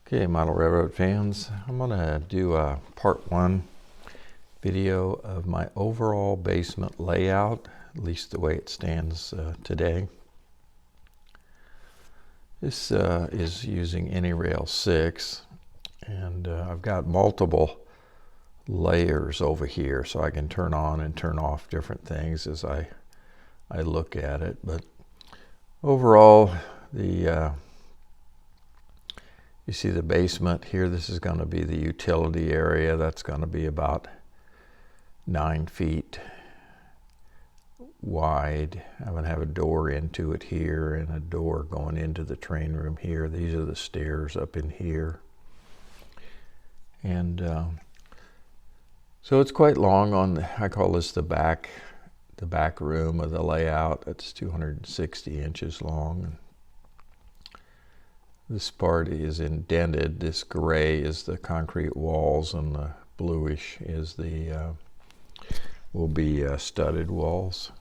Okay, Model Railroad fans, I'm going to do a part 1 video of my overall basement layout, at least the way it stands today. This is using AnyRail 6, and I've got multiple layers over here, so I can turn on and turn off different things as I look at it. But overall, you see the basement here. This is going to be the utility area. That's going to be about 9 feet wide. I'm going to have a door into it here and a door going into the train room here. These are the stairs up in here. And so it's quite long I call this the back room of the layout. It's 260 inches long. This part is indented. This gray is the concrete walls, and the bluish is will be studded walls.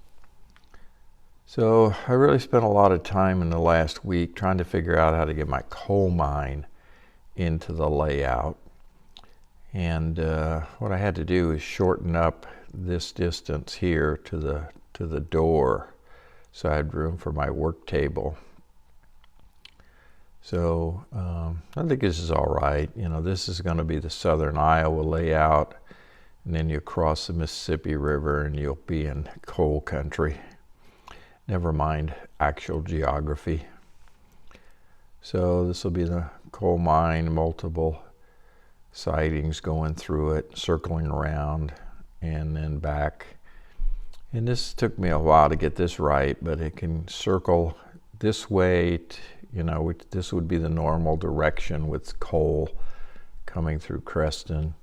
So I really spent a lot of time in the last week trying to figure out how to get my coal mine into the layout. And what I had to do is shorten up this distance here to the door, so I had room for my work table. So I think this is all right. You know, this is going to be the southern Iowa layout, and then you cross the Mississippi River and you'll be in coal country. Never mind actual geography. So this will be the coal mine, multiple sidings going through it, circling around and then back. And this took me a while to get this right, but it can circle this way. This would be the normal direction with coal coming through Creston.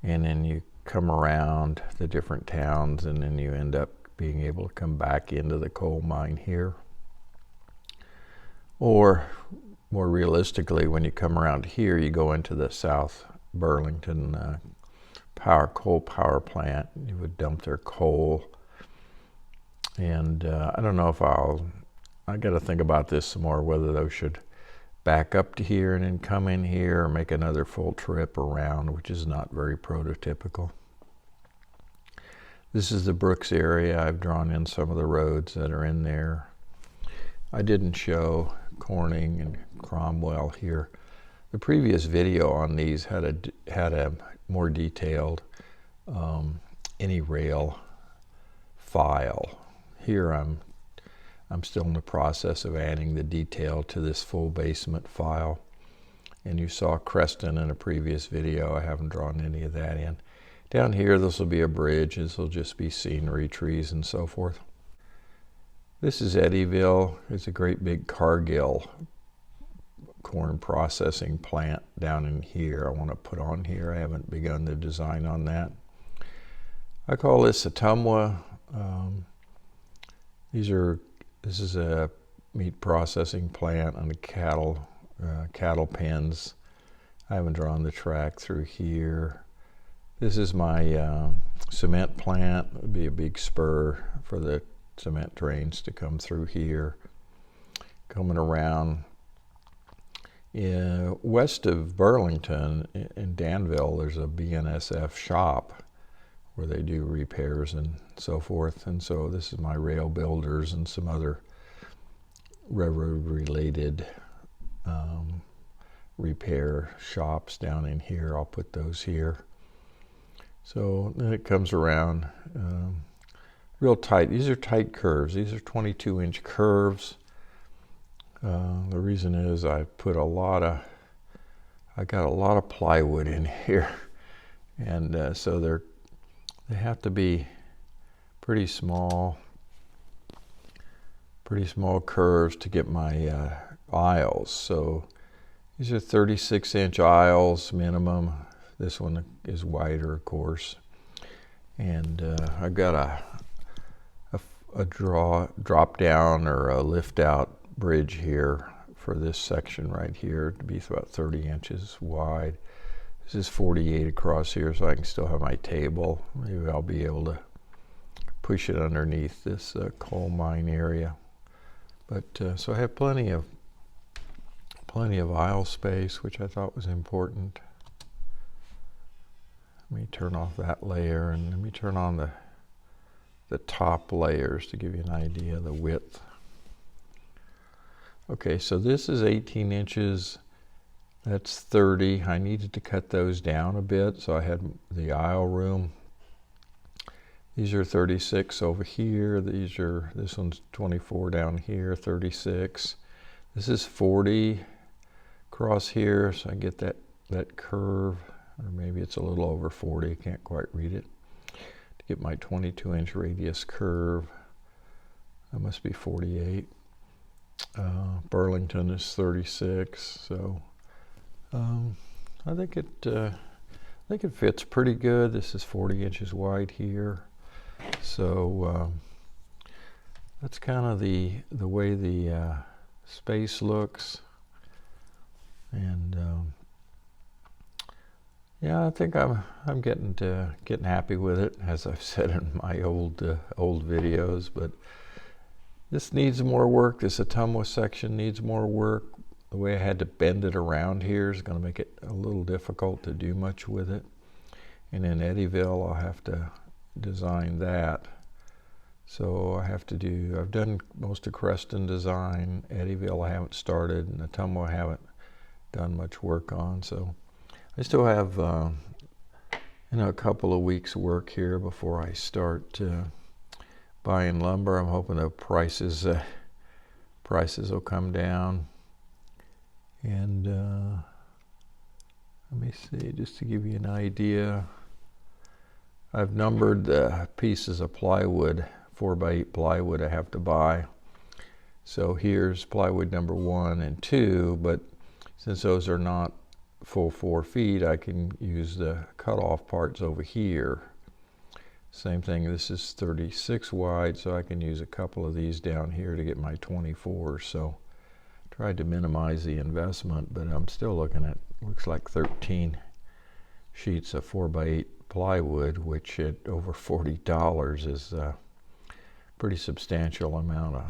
And then you come around the different towns, and then you end up being able to come back into the coal mine here. Or more realistically, when you come around here, you go into the South Burlington coal power plant. You would dump their coal. And I don't know if I got to think about this some more, whether those should back up to here and then come in here, or make another full trip around, which is not very prototypical. This is the Brooks area. I've drawn in some of the roads that are in there. I didn't show Corning and Cromwell here. The previous video on these had a more detailed AnyRail file. Here I'm still in the process of adding the detail to this full basement file. And you saw Creston in a previous video. I haven't drawn any of that in. Down here, this will be a bridge. This will just be scenery, trees, and so forth. This is Eddyville. It's a great big Cargill corn processing plant down in here. I want to put on here. I haven't begun the design on that. I call this Ottumwa. This is a meat processing plant on the cattle pens. I haven't drawn the track through here. This is my cement plant. It would be a big spur for the cement trains to come through here. Coming around west of Burlington in Danville, there's a BNSF shop where they do repairs and so forth. And so this is my rail builders and some other railroad related repair shops down in here. I'll put those here. So then it comes around real tight. These are tight curves. These are 22-inch curves. The reason is I got a lot of plywood in here, and so they have to be pretty small curves to get my aisles. So these are 36-inch aisles minimum. This one is wider, of course. And I've got a drop down or a lift out bridge here for this section right here to be about 30 inches wide. This is 48 across here, so I can still have my table. Maybe I'll be able to push it underneath this coal mine area. But so I have plenty of plenty of aisle space, which I thought was important. Let me turn off that layer, and let me turn on the top layers to give you an idea of the width. Okay, so this is 18 inches. That's 30. I needed to cut those down a bit, so I had the aisle room. These are 36 over here. This one's 24 down here, 36. This is 40 across here, so I get that curve, or maybe it's a little over 40. I can't quite read it. To get my 22-inch radius curve, that must be 48. Burlington is 36, so I think it fits pretty good. This is 40 inches wide here, so that's kind of the way the space looks, and yeah, I think I'm getting happy with it, as I've said in my old videos. But this needs more work. This Ottumwa section needs more work. The way I had to bend it around here is going to make it a little difficult to do much with it. And in Eddyville, I'll have to design that. So I've done most of Creston design. Eddyville I haven't started, and Ottumwa I haven't done much work on. So I still have a couple of weeks work here before I start buying lumber. I'm hoping the prices will come down. And let me see, just to give you an idea, I've numbered the pieces of plywood, 4x8 plywood I have to buy. So here's plywood number 1 and 2, but since those are not full 4 feet, I can use the cutoff parts over here. Same thing, this is 36 wide, so I can use a couple of these down here to get my 24. So tried to minimize the investment, but I'm still looking at, looks like 13 sheets of 4x8 plywood, which at over $40 is a pretty substantial amount of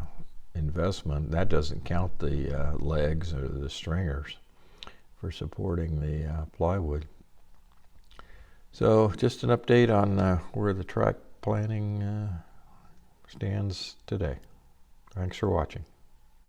investment. That doesn't count the legs or the stringers for supporting the plywood. So just an update on where the track planning stands today. Thanks for watching.